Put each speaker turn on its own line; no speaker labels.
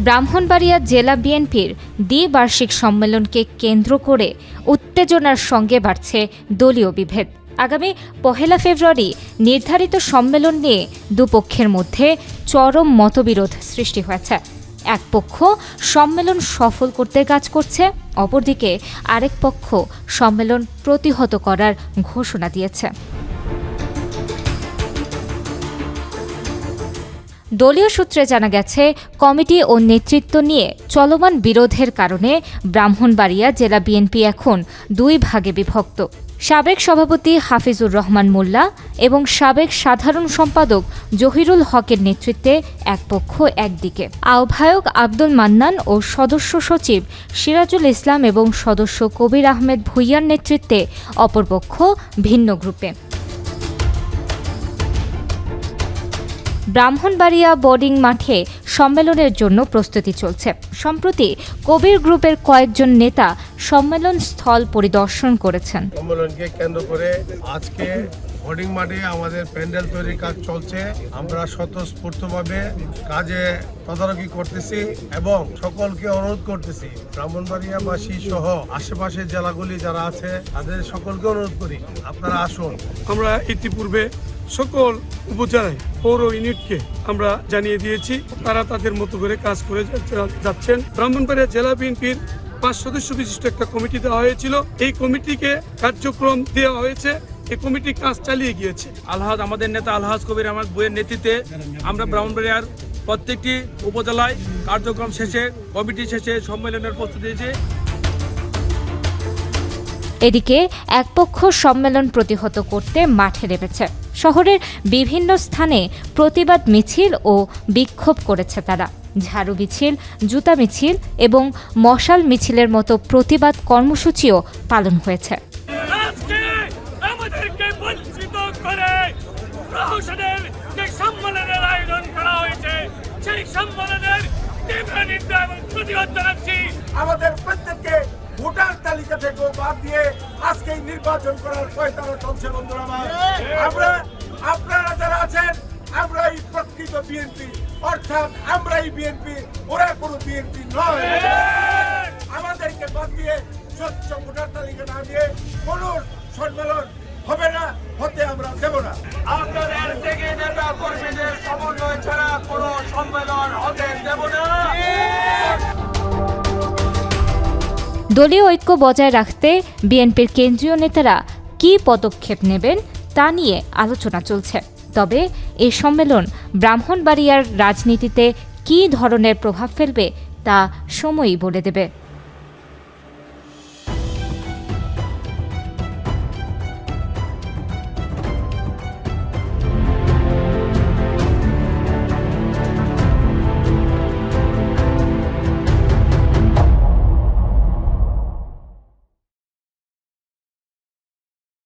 ব্রাহ্মণবাড়িয়া জেলা বিএনপির দ্বিবার্ষিক সম্মেলনকে কেন্দ্র করে উত্তেজনার সঙ্গে বাড়ছে দলীয় বিভেদ। আগামী ১ ফেব্রুয়ারি নির্ধারিত সম্মেলন নিয়ে দুপক্ষের মধ্যে চরম মতবিরোধ সৃষ্টি হয়েছে। এক পক্ষ সম্মেলন সফল করতে কাজ করছে, অপরদিকে আরেক পক্ষ সম্মেলন প্রতিহত করার ঘোষণা দিয়েছে। দলীয় সূত্রে জানা গেছে, কমিটি ও নেতৃত্ব নিয়ে চলমান বিরোধের কারণে ব্রাহ্মণবাড়িয়া জেলা বিএনপি এখন দুই ভাগে বিভক্ত। সাবেক সভাপতি হাফিজুর রহমান মোল্লা এবং সাবেক সাধারণ সম্পাদক জহিরুল হকের নেতৃত্বে এক পক্ষ একদিকে, আহ্বায়ক আব্দুল মান্নান ও সদস্য সচিব সিরাজুল ইসলাম এবং সদস্য কবির আহমেদ ভূঁইয়ার নেতৃত্বে অপরপক্ষ ভিন্ন গ্রুপে। ব্রাহ্মণবাড়িয়া বোর্ডিং মাঠে সম্মেলনের জন্য প্রস্তুতি চলছে। সম্প্রতি কবির গ্রুপের কয়েকজন নেতা সম্মেলন স্থল পরিদর্শন করেছেন।
সম্মেলনকে কেন্দ্র করে আজকে বোর্ডিং মাঠে আমাদের প্যান্ডেল তৈরির কাজ চলছে। আমরা স্বতঃস্ফূর্তভাবে কাজে তদারকি করতেছি এবং সকলকে অনুরোধ করতেছি, ব্রাহ্মণবাড়িয়াবাসী সহ আশেপাশের জেলাগুলি যারা আছে তাদের সকলকে অনুরোধ করি, আপনারা আসুন।
আমরা ইতিপূর্বে সকল উপজেলায় পৌর ইউনিটকে আমরা জানিয়ে দিয়েছি, তারা তাদের মতো করে কাজ করে যাচ্ছেন। ব্রাহ্মণবাড়িয়া জেলা বিএনপির 5 সদস্য বিশিষ্ট একটা কমিটি দেওয়া হয়েছিল। এই কমিটিকে কার্যক্রম দেওয়া হয়েছে, এই কমিটি কাজ চালিয়ে গিয়েছে।
আলহাজ আমাদের নেতা আলহাজ কবির আহমেদ ভূঁইয়ার নেতৃত্বে আমরা ব্রাহ্মণবাড়িয়ার প্রত্যেকটি উপজেলায় কার্যক্রম শেষে কমিটি শেষে সম্মেলনের প্রস্তুতি নিয়েছে।
এদিকে এক পক্ষ সম্মেলন প্রতিহত করতে মাঠে নেমেছে। শহরের বিভিন্ন স্থানে প্রতিবাদ মিছিল ও বিক্ষোভ করেছে তারা। ঝাড়ু মিছিল, জুতা মিছিল এবং মশাল মিছিলের মতো প্রতিবাদ কর্মসূচিও পালন হয়েছে।
আমাদের প্রত্যেককে ভোটার তালিকা থেকে বাদ দিয়ে আজকে নির্বাচন করার প্রয়ত্ন চলছে। বন্ধুরা, আপনারা যারা আছেন, আমরাই প্রকৃত বিএনপি, অর্থাৎ আমরাই বিএনপি, ওরা কোনো বিএনপি নয়। আমাদেরকে বাদ দিয়ে স্বচ্ছ ভোটার তালিকা না দিয়ে কোনো সম্মেলন হবে না, হতে আমরা দেব না। আপনাদের থেকে নেতা কর্মীদের সমন্বয় ছাড়া কোনো সম্মেলন হতে দেব না।
দলীয় ঐক্য বজায় রাখতে বিএনপির কেন্দ্রীয় নেতারা কী পদক্ষেপ নেবেন তা নিয়ে আলোচনা চলছে। তবে এই সম্মেলন ব্রাহ্মণবাড়িয়ার রাজনীতিতে কী ধরনের প্রভাব ফেলবে তা সময়ই বলে দেবে।